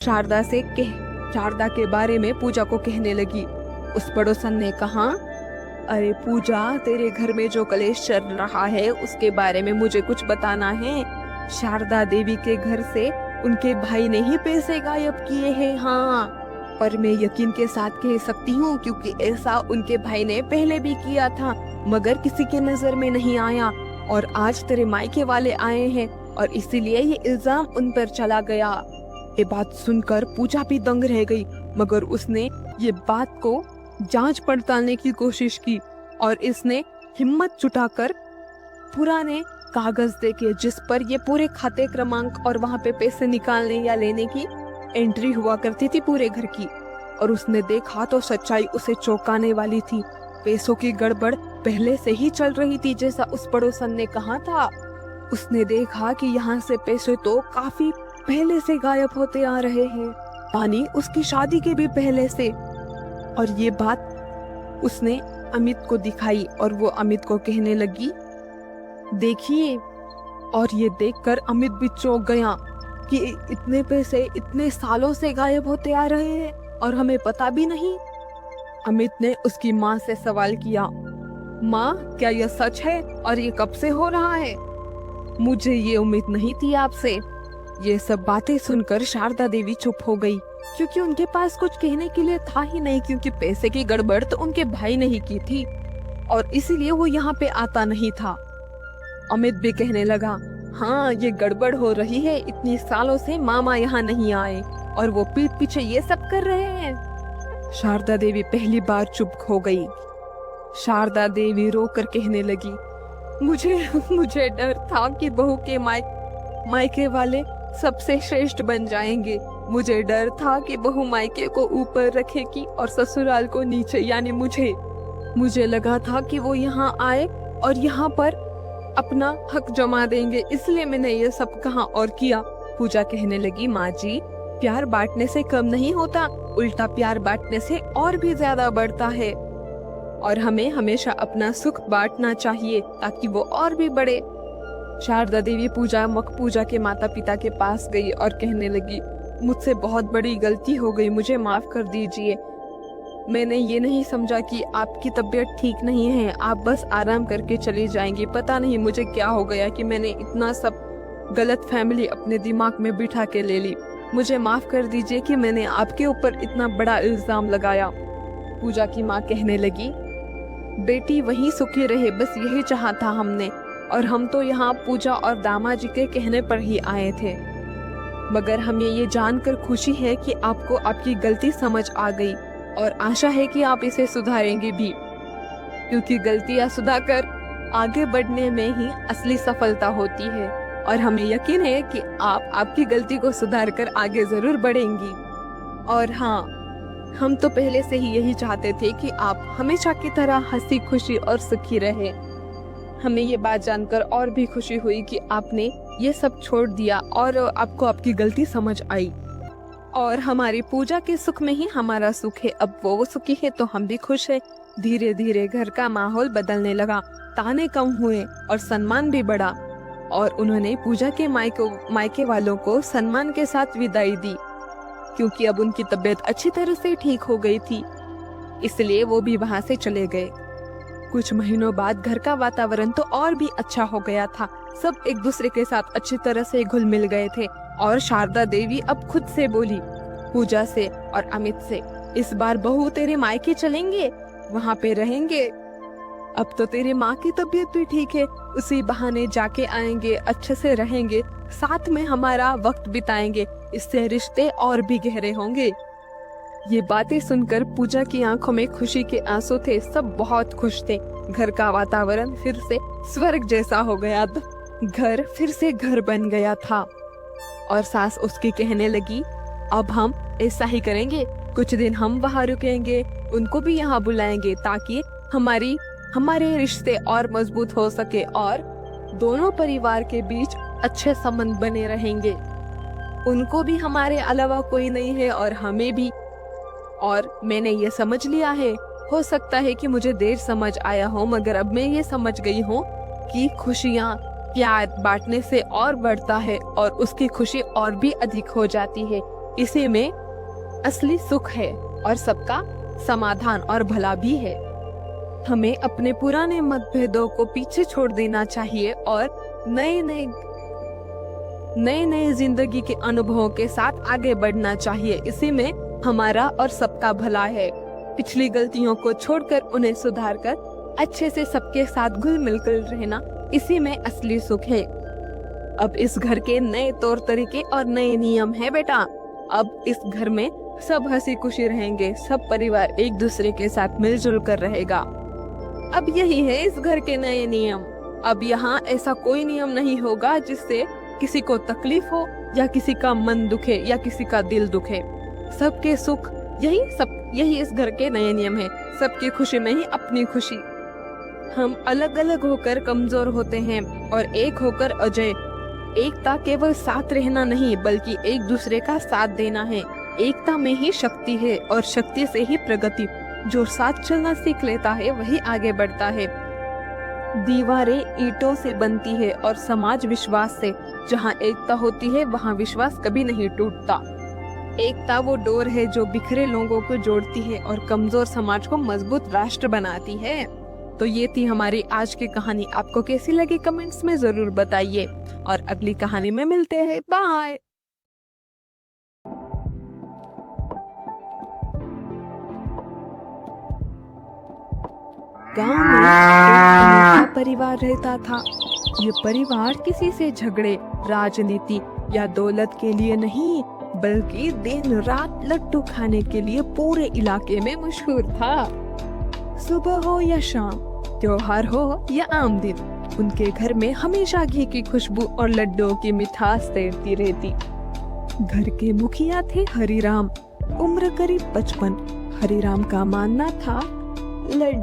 शारदा के बारे में पूजा को कहने लगी। उस पड़ोसन ने कहा, अरे पूजा, तेरे घर में जो कलेश चल रहा है उसके बारे में मुझे कुछ बताना है। शारदा देवी के घर से उनके भाई ने ही पैसे गायब किए हैं। हाँ, पर मैं यकीन के साथ कह सकती हूँ क्योंकि ऐसा उनके भाई ने पहले भी किया था मगर किसी के नजर में नहीं आया, और आज तेरे मायके वाले आए हैं और इसीलिए ये इल्जाम उन पर चला गया। ये बात सुनकर पूजा भी दंग रह गई, मगर उसने ये बात को जांच पड़तालने की कोशिश की और इसने हिम्मत जुटाकर पुराने कागज देखे जिस पर ये पूरे खाते क्रमांक और वहाँ पे पैसे निकालने या लेने की एंट्री हुआ करती थी पूरे घर की। और उसने देखा तो सच्चाई उसे चौंकाने वाली थी। पैसों की गड़बड़ पहले से ही चल रही थी जैसा उस पड़ोसन ने कहा था। उसने देखा कि यहाँ से पैसे तो काफी पहले से गायब होते आ रहे हैं, यानी उसकी शादी के भी पहले से। और ये बात उसने अमित को दिखाई और वो अमित को कहने लगी, देखिए। और ये देखकर अमित भी चौंक गया कि इतने पैसे इतने सालों से गायब होते आ रहे हैं और हमें पता भी नहीं। अमित ने उसकी माँ से सवाल किया, माँ, क्या यह सच है और ये कब से हो रहा है? मुझे ये उम्मीद नहीं थी आपसे। ये सब बातें सुनकर शारदा देवी चुप हो गई क्योंकि उनके पास कुछ कहने के लिए था ही नहीं, क्योंकि पैसे की गड़बड़ तो उनके भाई ने ही की थी और इसीलिए वो यहाँ पे आता नहीं था। अमित भी कहने लगा, हाँ, ये गड़बड़ हो रही है। इतनी सालों से मामा यहाँ नहीं आए और वो पीठ पीछे ये सब कर रहे हैं। शारदा देवी पहली बार चुप हो गई। शारदा देवी रोकर कहने लगी, मुझे डर था कि बहू के मायके वाले सबसे श्रेष्ठ बन जाएंगे। मुझे डर था कि बहू मायके को ऊपर रखेगी और ससुराल को नीचे, यानी मुझे लगा था कि वो यहाँ आए और यहाँ पर अपना हक जमा देंगे, इसलिए मैंने ये सब कहा और किया। पूजा कहने लगी, माँ जी, प्यार बांटने से कम नहीं होता, उल्टा प्यार बांटने से और भी ज्यादा बढ़ता है और हमें हमेशा अपना सुख बांटना चाहिए ताकि वो और भी बढ़े। शारदा देवी पूजा के माता पिता के पास गई और कहने लगी, मुझसे बहुत बड़ी गलती हो गई, मुझे माफ कर दीजिए। मैंने ये नहीं समझा कि आपकी तबीयत ठीक नहीं है, आप बस आराम करके चली जाएंगी। पता नहीं मुझे क्या हो गया कि मैंने इतना सब गलत फैमिली अपने दिमाग में बिठा के ले ली। मुझे माफ कर दीजिए कि मैंने आपके ऊपर इतना बड़ा इल्जाम लगाया। पूजा की माँ कहने लगी, बेटी वहीं सुखी रहे, बस यही चाहा था हमने, और हम तो यहाँ पूजा और दामाद जी के कहने पर ही आए थे। मगर हमें ये जानकर खुशी है कि आपको आपकी गलती समझ आ गई और आशा है कि आप इसे सुधारेंगे भी, क्योंकि गलतियां सुधारकर आगे बढ़ने में ही असली सफलता होती है और हमें यकीन है कि आप आपकी गलती को सुधारकर आगे जरूर बढ़ेंगी। और हाँ, हम तो पहले से ही यही चाहते थे कि आप हमेशा की तरह हंसी खुशी और सुखी रहे। हमें ये बात जानकर और भी खुशी हुई कि आपने ये सब छोड़ दिया और आपको आपकी गलती समझ आई, और हमारी पूजा के सुख में ही हमारा सुख है। अब वो सुखी है तो हम भी खुश हैं। धीरे धीरे घर का माहौल बदलने लगा, ताने कम हुए और सम्मान भी बढ़ा, और उन्होंने पूजा के मायके वालों को सम्मान के साथ विदाई दी क्योंकि अब उनकी तबीयत अच्छी तरह से ठीक हो गई थी, इसलिए वो भी वहां से चले गए। कुछ महीनों बाद घर का वातावरण तो और भी अच्छा हो गया था। सब एक दूसरे के साथ अच्छी तरह से घुल मिल गए थे और शारदा देवी अब खुद से बोली पूजा से और अमित से, इस बार बहू तेरे मायके चलेंगे, वहाँ पे रहेंगे। अब तो तेरी माँ की तबीयत भी ठीक है, उसी बहाने जाके आएंगे, अच्छे से रहेंगे, साथ में हमारा वक्त बिताएंगे, इससे रिश्ते और भी गहरे होंगे। ये बातें सुनकर पूजा की आंखों में खुशी के आंसू थे। सब बहुत खुश थे। घर का वातावरण फिर से स्वर्ग जैसा हो गया था। घर फिर से घर बन गया था। और सास उसकी कहने लगी, अब हम ऐसा ही करेंगे, कुछ दिन हम वहाँ रुकेंगे, उनको भी यहाँ बुलाएंगे ताकि हमारे रिश्ते और मजबूत हो सके और दोनों परिवार के बीच अच्छे संबंध बने रहेंगे। उनको भी हमारे अलावा कोई नहीं है और हमें भी। और मैंने ये समझ लिया है, हो सकता है कि मुझे देर समझ आया हो, मगर अब मैं ये समझ गई हूँ कि खुशियाँ प्यार बांटने से और बढ़ता है और उसकी खुशी और भी अधिक हो जाती है। इसी में असली सुख है और सबका समाधान और भला भी है। हमें अपने पुराने मतभेदों को पीछे छोड़ देना चाहिए और नए नए जिंदगी के अनुभवों के साथ आगे बढ़ना चाहिए। इसी में हमारा और सबका भला है। पिछली गलतियों को छोड़कर उन्हें सुधारकर अच्छे से सबके साथ घुल मिलकर रहना, इसी में असली सुख है। अब इस घर के नए तौर तरीके और नए नियम है बेटा। अब इस घर में सब हंसी खुशी रहेंगे, सब परिवार एक दूसरे के साथ मिलजुल कर रहेगा। अब यही है इस घर के नए नियम। अब यहाँ ऐसा कोई नियम नहीं होगा जिससे किसी को तकलीफ हो या किसी का मन दुखे या किसी का दिल दुखे। सबके सुख, यही इस घर के नए नियम है। सबकी खुशी में ही अपनी खुशी। हम अलग अलग होकर कमजोर होते हैं और एक होकर अजय। एकता केवल साथ रहना नहीं बल्कि एक दूसरे का साथ देना है। एकता में ही शक्ति है और शक्ति से ही प्रगति। जो साथ चलना सीख लेता है वही आगे बढ़ता है। दीवारें ईंटों से बनती है और समाज विश्वास से। जहाँ एकता होती है वहाँ विश्वास कभी नहीं टूटता। एकता वो डोर है जो बिखरे लोगों को जोड़ती है और कमजोर समाज को मजबूत राष्ट्र बनाती है। तो ये थी हमारी आज की कहानी। आपको कैसी लगी कमेंट्स में जरूर बताइए और अगली कहानी में मिलते हैं। बाय। गांव में एक अनोखा परिवार रहता था। ये परिवार किसी से झगड़े, राजनीति या दौलत के लिए नहीं बल्कि दिन रात लड्डू खाने के लिए पूरे इलाके में मशहूर था। सुबह हो या शाम, त्योहार हो या आम दिन, उनके घर में हमेशा घी की खुशबू और लड्डुओं की मिठास तैरती रहती। घर के मुखिया थे हरिराम, उम्र करीब 55। हरिराम का मानना था लड्डू